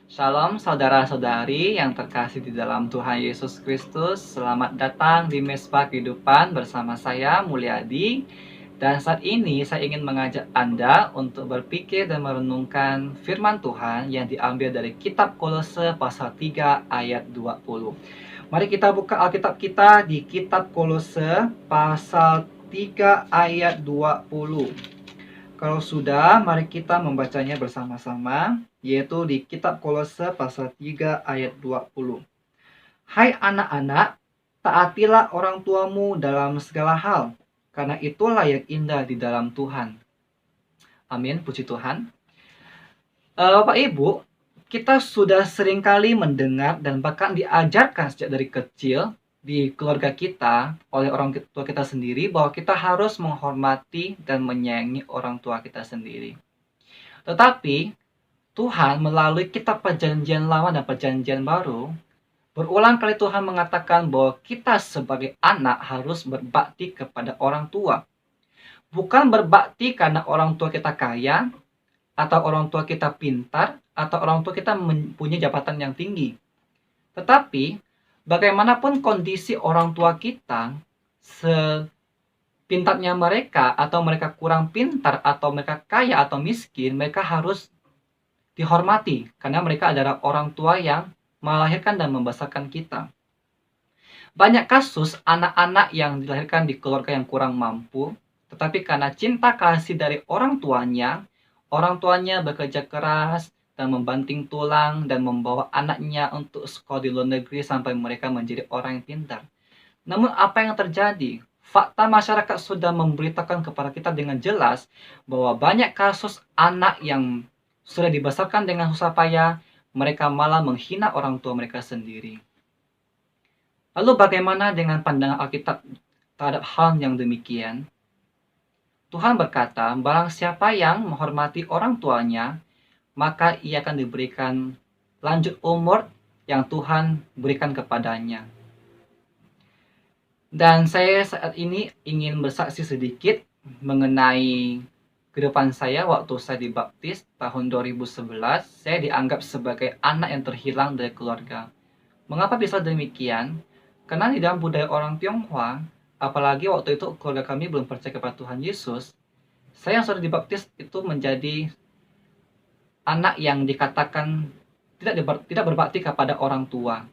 Shalom saudara-saudari yang terkasih di dalam Tuhan Yesus Kristus. Selamat datang di Mesbah Kehidupan bersama saya Mulyadi. Dan saat ini saya ingin mengajak Anda untuk berpikir dan merenungkan firman Tuhan yang diambil dari kitab Kolose pasal 3 ayat 20. Mari kita buka Alkitab kita di kitab Kolose pasal 3 ayat 20. Kalau sudah, mari kita membacanya bersama-sama, yaitu di kitab Kolose pasal 3 ayat 20. Hai anak-anak, taatilah orang tuamu dalam segala hal, karena itulah yang indah di dalam Tuhan. Amin, puji Tuhan. Bapak Ibu, kita sudah seringkali mendengar dan bahkan diajarkan sejak dari kecil di keluarga kita oleh orang tua kita sendiri bahwa kita harus menghormati dan menyayangi orang tua kita sendiri. Tetapi Tuhan melalui kitab perjanjian lama dan perjanjian baru, berulang kali Tuhan mengatakan bahwa kita sebagai anak harus berbakti kepada orang tua. Bukan berbakti karena orang tua kita kaya, atau orang tua kita pintar, atau orang tua kita mempunyai jabatan yang tinggi. Tetapi, bagaimanapun kondisi orang tua kita, sepintarnya mereka, atau mereka kurang pintar, atau mereka kaya atau miskin, mereka harus dihormati karena mereka adalah orang tua yang melahirkan dan membesarkan kita. Banyak kasus anak-anak yang dilahirkan di keluarga yang kurang mampu, tetapi karena cinta kasih dari orang tuanya bekerja keras dan membanting tulang dan membawa anaknya untuk sekolah di luar negeri sampai mereka menjadi orang yang pintar. Namun apa yang terjadi? Fakta masyarakat sudah memberitakan kepada kita dengan jelas bahwa banyak kasus anak yang sudah dibesarkan dengan susah payah, mereka malah menghina orang tua mereka sendiri. Lalu bagaimana dengan pandangan Alkitab terhadap hal yang demikian? Tuhan berkata, barang siapa yang menghormati orang tuanya, maka ia akan diberikan lanjut umur yang Tuhan berikan kepadanya. Dan saya saat ini ingin bersaksi sedikit mengenai kehidupan saya waktu saya dibaptis tahun 2011. Saya dianggap sebagai anak yang terhilang dari keluarga. Mengapa bisa demikian? Karena di dalam budaya orang Tionghoa, apalagi waktu itu keluarga kami belum percaya kepada Tuhan Yesus, saya yang sudah dibaptis itu menjadi anak yang dikatakan tidak berbakti kepada orang tua.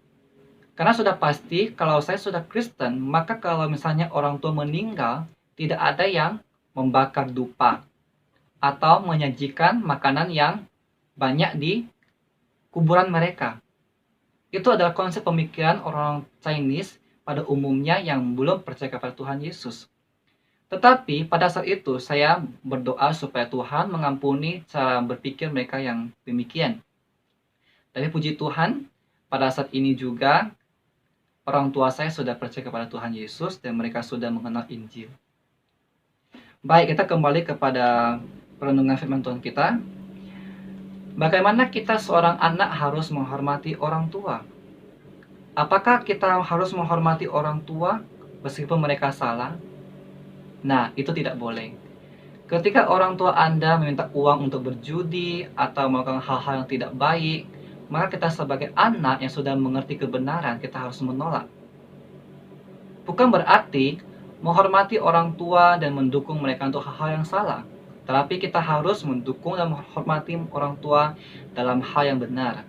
Karena sudah pasti kalau saya sudah Kristen, maka kalau misalnya orang tua meninggal, tidak ada yang membakar dupa atau menyajikan makanan yang banyak di kuburan mereka. Itu adalah konsep pemikiran orang Chinese pada umumnya yang belum percaya kepada Tuhan Yesus. Tetapi pada saat itu saya berdoa supaya Tuhan mengampuni cara berpikir mereka yang demikian. Tapi puji Tuhan, pada saat ini juga orang tua saya sudah percaya kepada Tuhan Yesus dan mereka sudah mengenal Injil. Baik, kita kembali kepada perenungan firman Tuhan kita. Bagaimana kita seorang anak harus menghormati orang tua? Apakah kita harus menghormati orang tua meskipun mereka salah? Nah, itu tidak boleh. Ketika orang tua Anda meminta uang untuk berjudi atau melakukan hal-hal yang tidak baik, maka kita sebagai anak yang sudah mengerti kebenaran, kita harus menolak. Bukan berarti menghormati orang tua dan mendukung mereka untuk hal-hal yang salah. Tetapi kita harus mendukung dan menghormati orang tua dalam hal yang benar.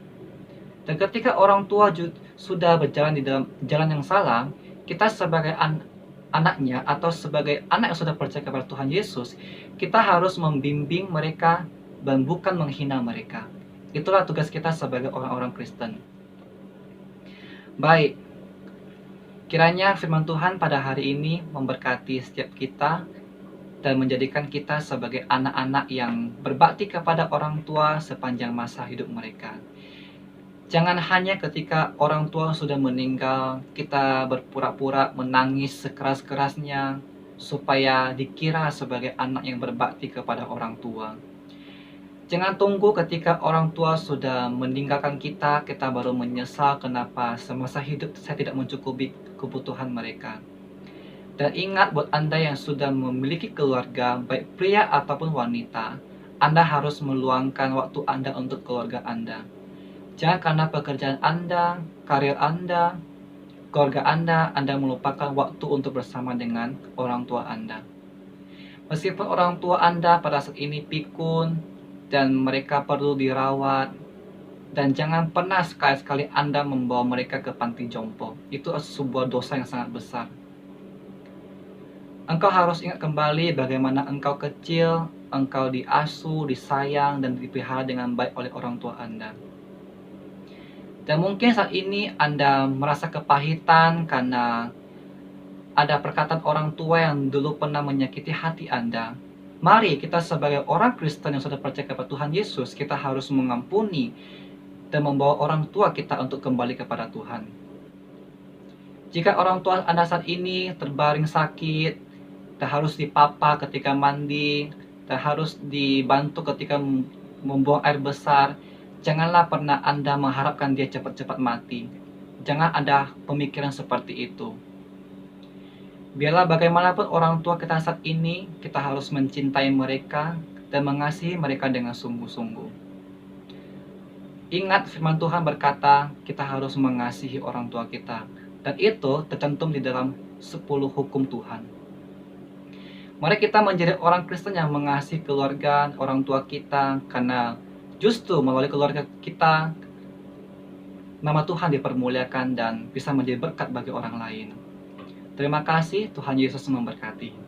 Dan ketika orang tua sudah berjalan di dalam jalan yang salah, kita sebagai anaknya atau sebagai anak yang sudah percaya kepada Tuhan Yesus, kita harus membimbing mereka dan bukan menghina mereka. Itulah tugas kita sebagai orang-orang Kristen. Baik, kiranya firman Tuhan pada hari ini memberkati setiap kita dan menjadikan kita sebagai anak-anak yang berbakti kepada orang tua sepanjang masa hidup mereka. Jangan hanya ketika orang tua sudah meninggal, kita berpura-pura menangis sekeras-kerasnya supaya dikira sebagai anak yang berbakti kepada orang tua. Jangan tunggu ketika orang tua sudah meninggalkan kita, kita baru menyesal kenapa semasa hidup saya tidak mencukupi kebutuhan mereka. Dan ingat buat Anda yang sudah memiliki keluarga, baik pria ataupun wanita, Anda harus meluangkan waktu Anda untuk keluarga Anda. Jangan karena pekerjaan Anda, karir Anda, keluarga Anda melupakan waktu untuk bersama dengan orang tua Anda. Meskipun orang tua Anda pada saat ini pikun dan mereka perlu dirawat, dan jangan pernah sekali-sekali Anda membawa mereka ke panti jompo. Itu sebuah dosa yang sangat besar. Engkau harus ingat kembali bagaimana engkau kecil, engkau diasuh, disayang, dan dipelihara dengan baik oleh orang tua Anda. Dan mungkin saat ini Anda merasa kepahitan karena ada perkataan orang tua yang dulu pernah menyakiti hati Anda. Mari kita sebagai orang Kristen yang sudah percaya kepada Tuhan Yesus, kita harus mengampuni dan membawa orang tua kita untuk kembali kepada Tuhan. Jika orang tua Anda saat ini terbaring sakit, tak harus dipapa ketika mandi, tak harus dibantu ketika membuang air besar, janganlah pernah Anda mengharapkan dia cepat-cepat mati. Jangan ada pemikiran seperti itu. Biarlah bagaimanapun orang tua kita saat ini, kita harus mencintai mereka dan mengasihi mereka dengan sungguh-sungguh. Ingat firman Tuhan berkata, kita harus mengasihi orang tua kita. Dan itu tercantum di dalam 10 hukum Tuhan. Mari kita menjadi orang Kristen yang mengasihi keluarga, orang tua kita, karena justru melalui keluarga kita, nama Tuhan dipermuliakan dan bisa menjadi berkat bagi orang lain. Terima kasih, Tuhan Yesus memberkati.